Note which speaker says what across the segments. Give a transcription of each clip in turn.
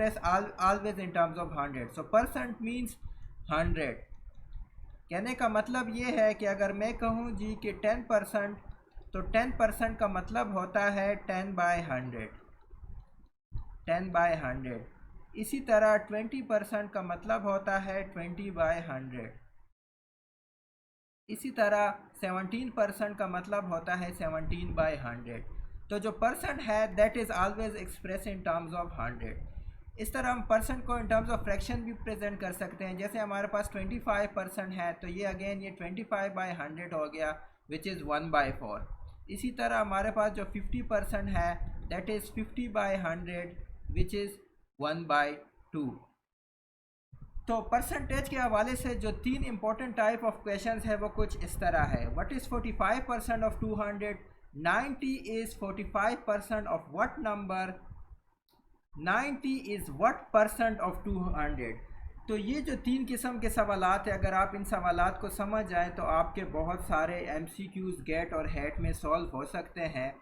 Speaker 1: express always in terms of 100. So percent means 100. कहने का मतलब ये है कि अगर मैं कहूँ जी कि 10%, तो 10% का मतलब होता है 10/100, 10/100। इसी तरह 20% का मतलब होता है 20/100। इसी तरह 17% का मतलब होता है 17/100। तो जो परसेंट है that is always express in terms of 100। इस तरह हम परसेंट को इन टर्म्स ऑफ फ्रैक्शन भी प्रेजेंट कर सकते हैं। जैसे हमारे पास 25% है तो ये अगेन ये 25/100 हो गया विच इज़ 1/4। इसी तरह हमारे पास जो 50% है दैट इज़ 50/100 विच इज़ 1/2। तो परसेंटेज के हवाले से जो तीन इंपॉर्टेंट टाइप ऑफ क्वेश्चंस है वो कुछ इस तरह है। What is 45% of 200? 90 is 45% of what number? 90 is what percent of 200? तो ये जो तीन किस्म के सवालात है, अगर आप इन सवालात को समझ जाएं तो आपके बहुत सारे MCQs गेट और हेट में सॉल्व हो सकते हैं,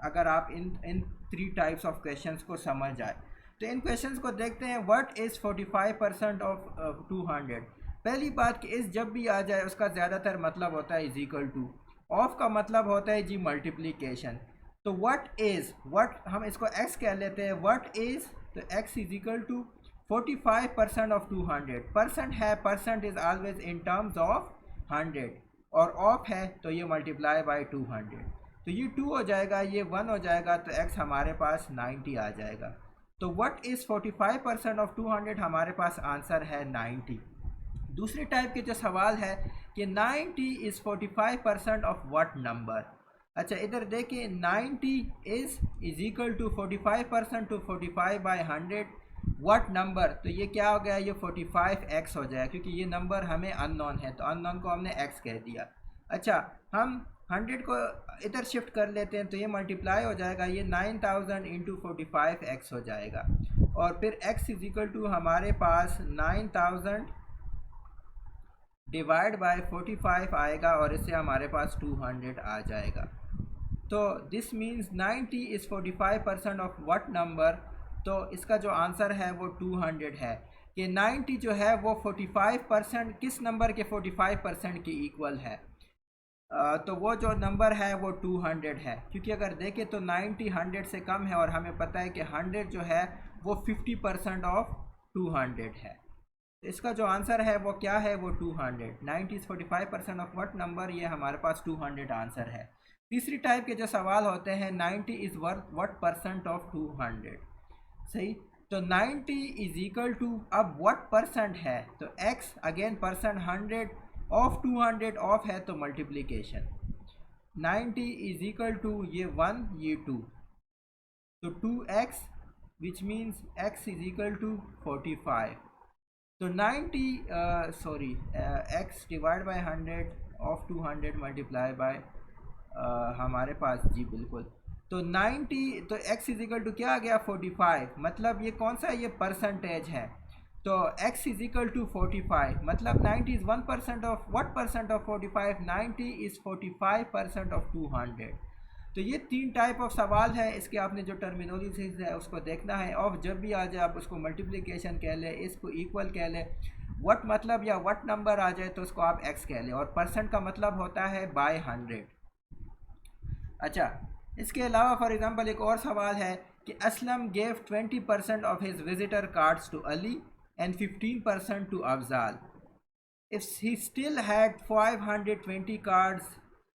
Speaker 1: अगर आप in three types of questions को समझ जाए। तो इन क्वेश्चंस को देखते हैं। What is 45% of 200? पहली बात कि इस जब भी आ जाए उसका ज़्यादातर मतलब होता है इज इक्वल टू। ऑफ का मतलब होता है जी मल्टीप्लिकेशन। तो व्हाट इज़, व्हाट हम इसको x कह लेते हैं। व्हाट इज़, तो x is equal to 45% of 200। Percent है, percent is always in terms of 100, और ऑफ है तो ये मल्टीप्लाई बाय 200। तो ये 2 हो जाएगा, ये 1 हो जाएगा, तो x हमारे पास 90 आ जाएगा। तो व्हाट इज़ 45% ऑफ 200? हमारे पास आंसर है 90। दूसरी टाइप के जो सवाल है कि 90 इज़ 45% ऑफ व्हाट नंबर? अच्छा इधर देखिए, 90 is equal to 45% to 45/100 what number? तो ये क्या हो गया, ये 45x हो जाएगा, क्योंकि ये नंबर हमें अननोन है तो अननोन को हमने x कह दिया। अच्छा हम 100 को इधर शिफ्ट कर लेते हैं तो ये मल्टीप्लाई हो जाएगा, ये 9000 इंटू 45x हो जाएगा, और फिर x इज इक्वल टू हमारे पास 9000 डिवाइड बाय 45 आएगा, और इससे हमारे पास 200 आ जाएगा। तो this means 90 is 45% of what number? तो इसका जो आंसर है वो 200 है, कि 90 जो है वो 45% किस नंबर के 45% के इक्वल है? तो वो जो नंबर है वो 200 है, क्योंकि अगर देखें तो 90 100 से कम है, और हमें पता है कि 100 जो है वो 50% ऑफ 200 है। इसका जो आंसर है वो क्या है, वो 200। 90 इज़ 45% ऑफ व्हाट नंबर? ये हमारे पास 200 आंसर है। तीसरी टाइप के जो सवाल होते हैं, 90 इज़ व्हाट परसेंट ऑफ 200? सही, तो 90 इज इक्वल टू, अब व्हाट परसेंट है तो x, again percent 100 of 200, of है तो मल्टीप्लिकेशन। 90 इज इक्वल टू ये 1 ये 2, तो 2x which means x is equal to 45। तो 90 x divide by 100 of 200 multiply by हमारे पास जी बिल्कुल, तो 90, तो x इज इक्वल टू क्या आ गया 45, मतलब ये कौन सा ये परसेंटेज है, तो x इज इक्वल टू 45, मतलब 90 is 1% of what percent of 45? 90 is 45% of 200। तो ये तीन टाइप ऑफ सवाल है, इसके आपने जो टर्मिनोलॉजी है उसको देखना है। ऑफ जब भी आ जाए आप उसको मल्टीप्लिकेशन कह लें, इसको इक्वल कह लें, व्हाट मतलब या व्हाट नंबर आ जाए तो उसको आप x कह लें, और परसेंट का मतलब होता है बाय 100। अच्छा इसके अलावा फॉर एग्जांपल एक और सवाल है कि Aslam gave 20% of his visitor cards to Ali and 15% to Afzal. If he still had 520 cards,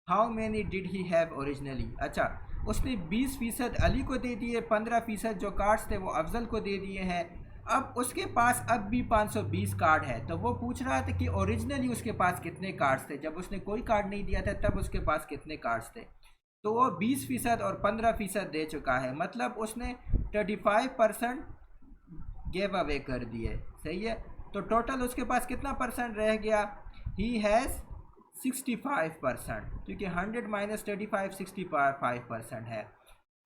Speaker 1: how many did he have originally? अच्छा उसने 20% अली को दे दिए, 15% जो कार्ड्स थे वो अफजल को दे दिए हैं। अब उसके पास अब भी 520 कार्ड है, तो वो पूछ रहा था कि ओरिजिनली उसके पास कितने कार्ड्स थे, जब उसने कोई कार्ड नहीं दिया था तब उसके पास कितने कार्ड्स थे। तो वो 20% और 15% दे चुका है, मतलब उसने 35% गिव अवे कर दिए। सही है, तो टोटल उसके पास कितना परसेंट रह गया? ही हैज़ 65%, क्योंकि 100 माइनस 35 65% है।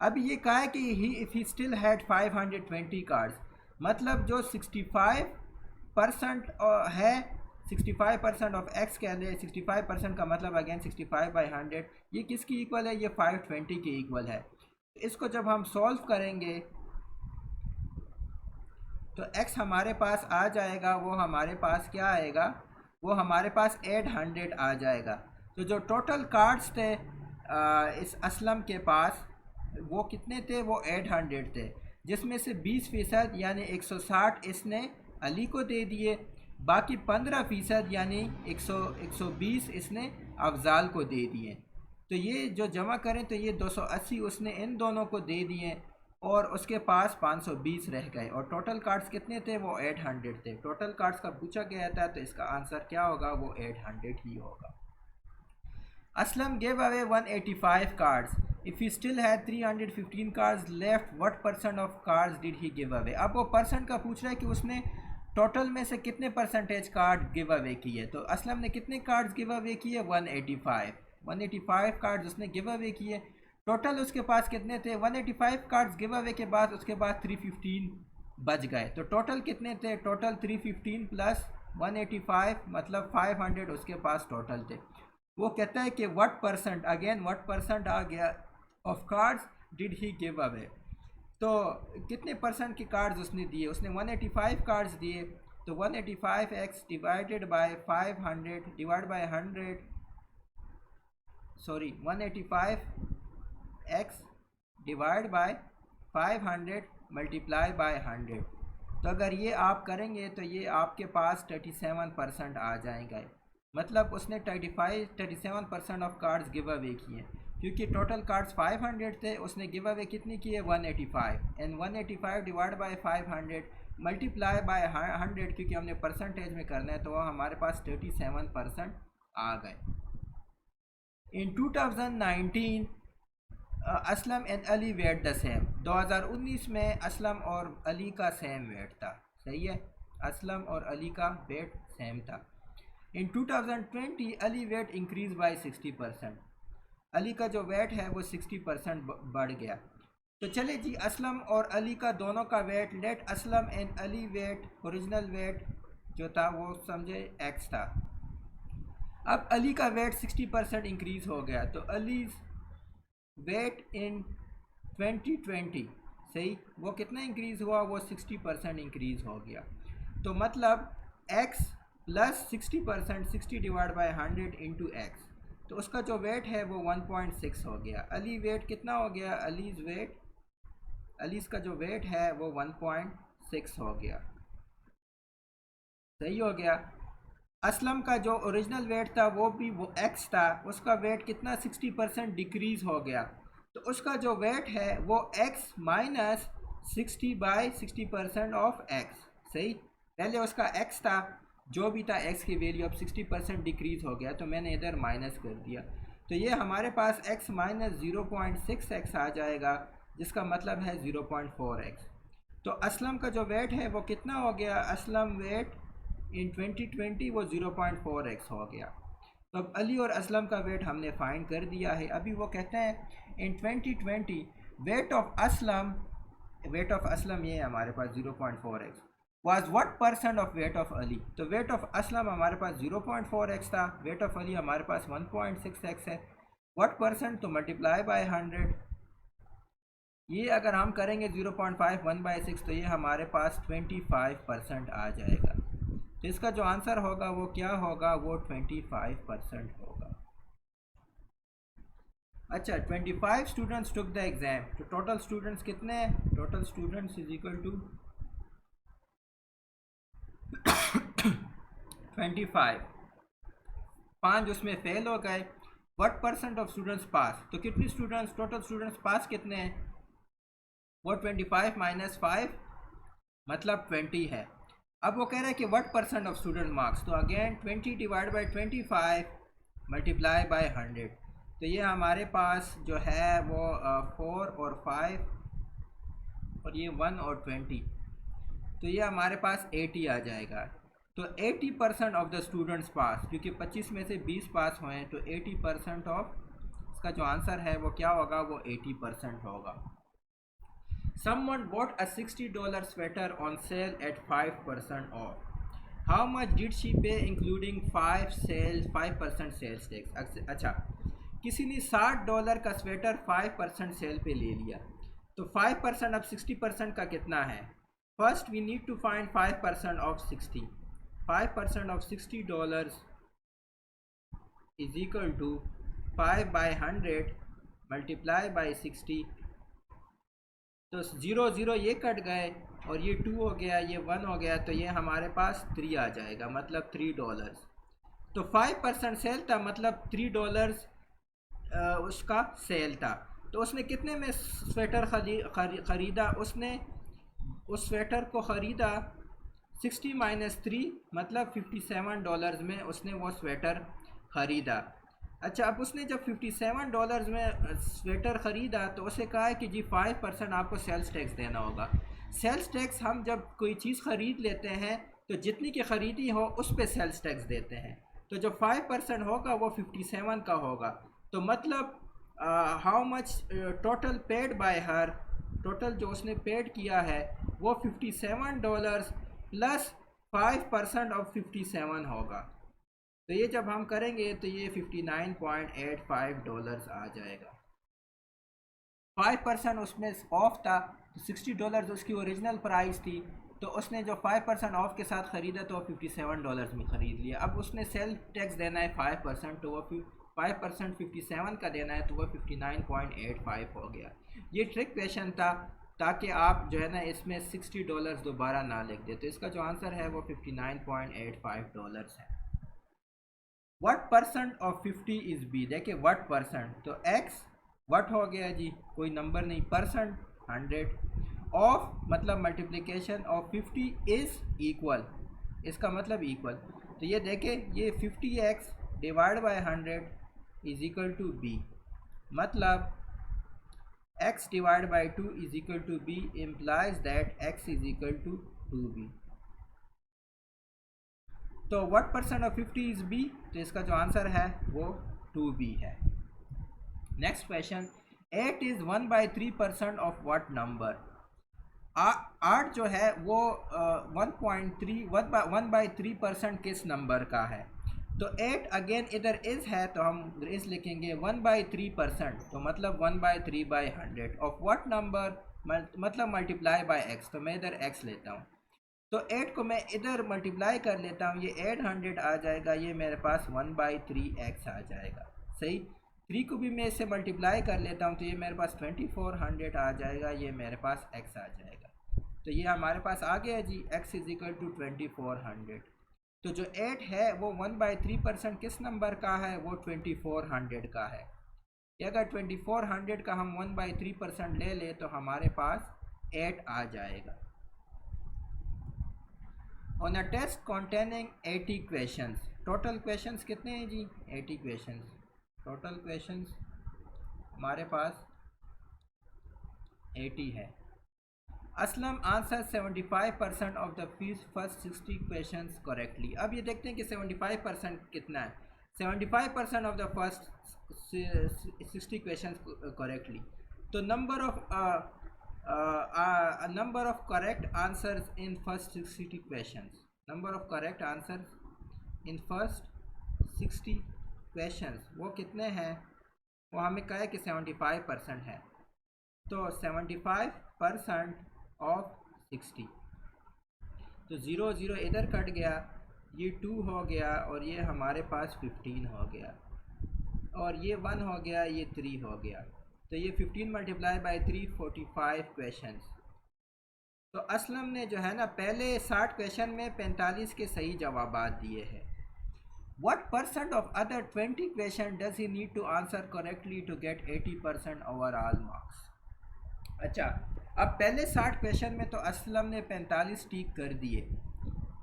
Speaker 1: अब ये कहा है कि he if he still had 520 cards, मतलब जो 65% है, 65% ऑफ x कह लें, 65% का मतलब अगेन 65/100, ये किसकी इक्वल है? ये 520 के इक्वल है। इसको जब हम सॉल्व करेंगे तो x हमारे पास आ जाएगा, वो हमारे पास क्या आएगा, वो हमारे पास 800 आ जाएगा। तो जो टोटल कार्ड्स थे इस असलम के पास वो कितने थे, वो 800 थे, जिसमें से 20% यानी 160 इसने अली को दे दिए, बाकी 15% यानी 120 इसने अफजाल को दे दिए। तो ये जो जमा करें तो ये 280 उसने इन दोनों को दे दिए और उसके पास 520 रह गए, और टोटल कार्ड्स कितने थे, वो 800 थे। टोटल कार्ड्स का पूछा गया था तो इसका आंसर क्या होगा, वो 800 ही होगा। Aslam gave away 185 cards. If he still had 315 cards left, what percent of cards did he give away? अब वो परसेंट का पूछ रहा है कि उसने टोटल में से कितने परसेंटेज कार्ड गिव अवे किए। तो असलम ने कितने कार्ड्स गिव अवे किए, 185 कार्ड्स उसने गिव अवे किए। टोटल उसके पास कितने थे, 185 कार्ड्स गिव अवे के बाद उसके पास 315 बच गए। तो टोटल कितने थे, टोटल 315 प्लस 185 मतलब 500 उसके पास टोटल थे। वो कहता है कि what percent, again what percent आ गया of cards did he give away. तो कितने परसेंट के कार्ड्स उसने दिए, उसने 185 कार्ड्स दिए। तो 185x divided by 500 divide by 100, sorry 185x divide by 500 multiply by 100। तो अगर ये आप करेंगे तो ये आपके पास 37% आ जाएंगे। मतलब उसने 37% ऑफ कार्ड्स गिव अवे किए, क्योंकि टोटल कार्ड्स 500 थे, उसने गिव अवे कितनी किए, 185, and 185 divide by 500 multiply by 100, क्योंकि हमने परसेंटेज में करना है, तो वह हमारे पास 37% आ गए। In 2019 Aslam and Ali weight the same. 2019 में असलम और अली का सेम वेट था, सही है, असलम और अली का वेट सेम था। इन 2020 Ali weight increase by 60%, Ali का जो वेट है वो 60% बढ़ गया। तो चले जी, असलम और अली का दोनों का weight, let Aslam and Ali weight, original weight जो था वो समझे x था। अब अली का वेट 60% इंक्रीज हो गया, तो अली वेट इन 2020, सही, वो कितना इंक्रीज हुआ, वो 60% इंक्रीज हो गया। तो मतलब x plus 60%, 60 divide by 100 into x, तो उसका जो वेट है वो 1.6 हो गया। अली वेट कितना हो गया, अलीज़ का जो वेट है वो 1.6 हो गया, सही हो गया। असलम का जो ओरिजिनल वेट था वो भी वो x था, उसका वेट कितना 60% डिक्रीज़ हो गया, तो उसका जो वेट है वो x माइनस 60/60% ऑफ x, सही। पहले उसका x था, जो भी था x की वैल्यू अब 60% डिक्रीज़ हो गया, तो मैंने इधर माइनस कर दिया। तो ये हमारे पास x माइनस 0.6x आ जाएगा, जिसका मतलब है 0.4x। तो असलम का जो वेट है वो कितना हो गया, असलम वेट इन 2020 वो 0.4x हो गया। तो अब अली और असलम का वेट हमने फाइंड कर दिया है। अभी वो कहते हैं इन 2020 वेट ऑफ असलम ये हमारे पास 0.4x was what percent of weight of Ali. तो वेट ऑफ असलम हमारे पास 0.4x था, वेट ऑफ अली हमारे पास 1.6x है। व्हाट परसेंट, तो मल्टीप्लाई बाय 100, ये अगर हम करेंगे 0.5 1/6, तो ये हमारे पास 25% आ जाएगा। तो इसका जो आंसर होगा वो क्या होगा, वो 25% होगा। अच्छा, 25 स्टूडेंट्स टुक द एग्जाम, तो टोटल स्टूडेंट्स कितने हैं, total students is equal to 25, 5 उसमें फेल हो गए। What percent of students pass, तो कितने स्टूडेंट्स, टोटल स्टूडेंट्स पास कितने हैं, वो 25 माइनस 5 मतलब 20 है। अब वो कह रहा है कि what percent of student marks, तो again 20 divide by 25 multiply by 100, तो ये हमारे पास जो है वो 4 और 5 और ये 1 और 20, तो ये हमारे पास 80 आ जाएगा। तो 80% ऑफ द स्टूडेंट्स पास, क्योंकि 25 में से 20 पास हुए हैं, तो 80% ऑफ, इसका जो आंसर है वो क्या होगा, वो 80% होगा। Someone bought a $60 sweater on sale at 5% off. How much did she pay including 5% sales tax? अच्छा, किसी ने $60 का स्वेटर 5% सेल पे ले लिया, तो 5% अब 60% का कितना है, First we need to find 5% of 60. 5% of $60 is equal to 5 by 100 multiply by 60. तो 0 0 ये कट गए और ये 2 हो गया, ये 1 हो गया, तो ये हमारे पास 3 आ जाएगा, मतलब $3। तो 5% सेल था, मतलब $3 उसका सेल था। तो उसने कितने में स्वेटर ख़रीदा? उसने उस स्वेटर को ख़रीदा 60 माइनस 3 मतलब $57 में उसने वो स्वेटर ख़रीदा। अच्छा, अब उसने जब $57 में स्वेटर ख़रीदा तो उसे कहा है कि जी 5% आपको सेल्स टैक्स देना होगा। सेल्स टैक्स हम जब कोई चीज़ ख़रीद लेते हैं तो जितनी की ख़रीदी हो उस पे सेल्स टैक्स देते हैं। तो जो 5% होगा वो 57 का होगा। तो मतलब how much total paid by her, total जो उसने पेड किया है वो $57 प्लस 5% ऑफ 57 होगा। तो ये जब हम करेंगे तो ये $59.85 आ जाएगा। 5% उसमें ऑफ था, तो $60 उसकी ओरिजिनल प्राइस थी, तो उसने जो 5% ऑफ के साथ ख़रीदा तो वो $57 में ख़रीद लिया। अब उसने सेल टैक्स देना है 5%, तो वो 5% 57 का देना है, तो वह 59.85 हो गया। ये ट्रिक क्वेश्चन था ताकि आप जो है ना इसमें $60 दोबारा ना लिख दे। तो इसका जो आंसर है वो $59.85 है। What percent of 50 is b? देखिए व्हाट परसेंट, तो x व्हाट हो गया जी, कोई नंबर नहीं, परसेंट 100 ऑफ मतलब मल्टीप्लिकेशन ऑफ 50 इज़ इक्वल, इसका मतलब इक्वल। तो ये देखें, ये 50x divide by 100 is equal to b, मतलब x divide by 2 is equal to b implies that x is equal to 2b। तो what percent of 50 is b? तो इसका जो आंसर है वो 2b है। Next question, 8 is 1/3% of what number? 8 जो है वो 1/3% किस नंबर का है? तो 8 अगेन इधर इज है तो हम इज लिखेंगे 1/3%, तो मतलब 1/3/100 ऑफ व्हाट नंबर, मतलब मल्टीप्लाई बाय x। तो मैं इधर x लेता हूँ, तो 8 को मैं इधर मल्टीप्लाई कर लेता हूँ, ये 800 आ जाएगा, ये मेरे पास 1/3x आ जाएगा। सही, 3 को भी मैं इससे मल्टीप्लाई कर लेता हूँ, तो ये मेरे पास 2400 आ जाएगा, ये मेरे पास x आ जाएगा। तो ये हमारे पास आ गया जी, x इज इक्वल टू 2400। तो जो 8 है वो 1/3% किस नंबर का है? वो 2400 का है। अगर 2400 का हम 1/3% ले ले तो हमारे पास 8 आ जाएगा। On a test containing 80 questions, total questions कितने हैं जी? 80 क्वेश्चंस। टोटल क्वेश्चंस हमारे पास 80 है। Aslam answer 75% of the first 60 questions correctly. अब ये देखते हैं कि 75% कितना है। 75% of the first 60 questions correctly. तो number of correct answers in first 60 questions, number of correct answers in first 60 questions वो कितने हैं? वो हमें कहा है कि 75% है। तो 75% ऑफ 60, तो 0 0 इधर कट गया, ये 2 हो गया और ये हमारे पास 15 हो गया, और ये 1 हो गया, ये 3 हो गया। तो ये 15 मल्टीप्लाई बाई 3 45 क्वेश्चंस। तो असलम ने जो है ना पहले 60 क्वेश्चन में 45 के सही जवाब दिए हैं। What percent of other 20 question does he need to answer correctly to get 80% overall marks? अच्छा, अब पहले 60 क्वेश्चन में तो असलम ने 45 टिक कर दिए,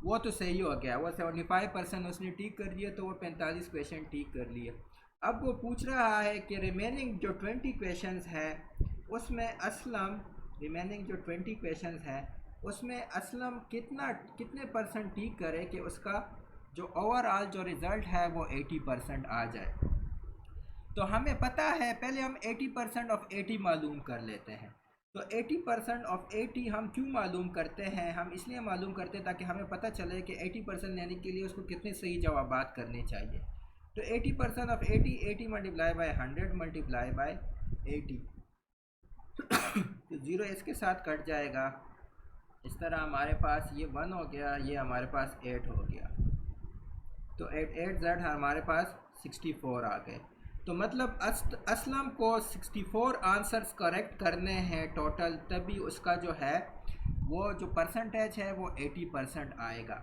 Speaker 1: वो तो सही हो गया, वो 75% उसने टिक कर दिए, तो वो 45 क्वेश्चन टिक कर लिए। अब वो पूछ रहा है कि रिमेनिंग जो 20 क्वेश्चंस हैं उसमें असलम, रिमेनिंग जो 20 क्वेश्चंस हैं उसमें असलम कितने परसेंट टिक करे कि उसका जो ओवरऑल जो रिज़ल्ट है वो 80% आ जाए। तो हमें पता है, पहले हम 80% ऑफ 80 मालूम कर लेते हैं। तो 80% ऑफ 80 हम क्यों मालूम करते हैं? हम इसलिए मालूम करते हैं ताकि हमें पता चले कि 80% लेने के लिए उसको कितने सही जवाबात करने चाहिए। तो 80% of 80 multiply by 100 multiply by 80 तो 0 इसके साथ कट जाएगा, इस तरह हमारे पास ये 1 हो गया, ये हमारे पास 8 हो गया, तो 8 हमारे पास 64 आ गए। तो मतलब असलम को 64 आंसर्स करेक्ट करने हैं टोटल, तभी उसका जो है वो जो परसेंटेज है वो 80% आएगा।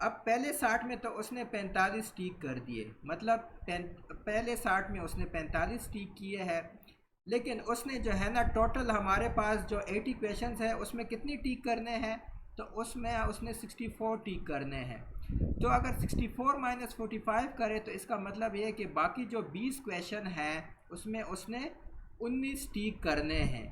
Speaker 1: अब पहले 60 में तो उसने 45 टिक कर दिए, मतलब पहले 60 में उसने 45 टिक किए हैं, लेकिन उसने जो है ना टोटल हमारे पास जो 80 क्वेश्चंस है उसमें कितनी टिक करने हैं, तो उसमें उसने 64 टिक करने हैं। तो अगर 64 माइनस 45 करे तो इसका मतलब ये है कि बाकी जो 20 क्वेश्चन हैं उसमें उसने 19 टिक करने हैं।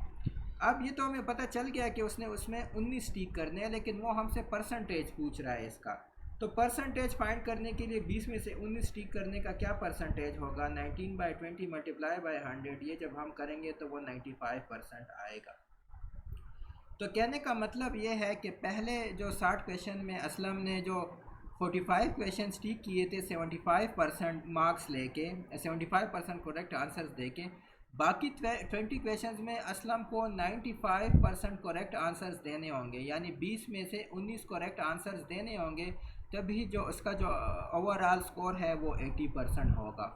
Speaker 1: अब ये तो हमें पता चल गया कि उसने उसमें 19 टिक करने हैं, लेकिन वो हमसे परसेंटेज पूछ रहा है इसका। तो परसेंटेज फाइंड करने के लिए 20 में से 19 टिक करने का क्या परसेंटेज होगा, 19/20 मल्टीप्लाई बाय 100, ये जब हम करेंगे तो वो 95% आएगा। तो कहने का मतलब ये है कि पहले जो 60 क्वेश्चन में असलम ने जो 45 क्वेश्चन टिक किए थे 75% मार्क्स लेके, 75% करेक्ट आंसर्स देके, बाकी 20 क्वेश्चंस में असलम को 95% करेक्ट आंसर्स देने होंगे, यानी 20 में से 19 करेक्ट आंसर्स देने होंगे, तभी जो उसका जो ओवरऑल स्कोर है वो 80% होगा।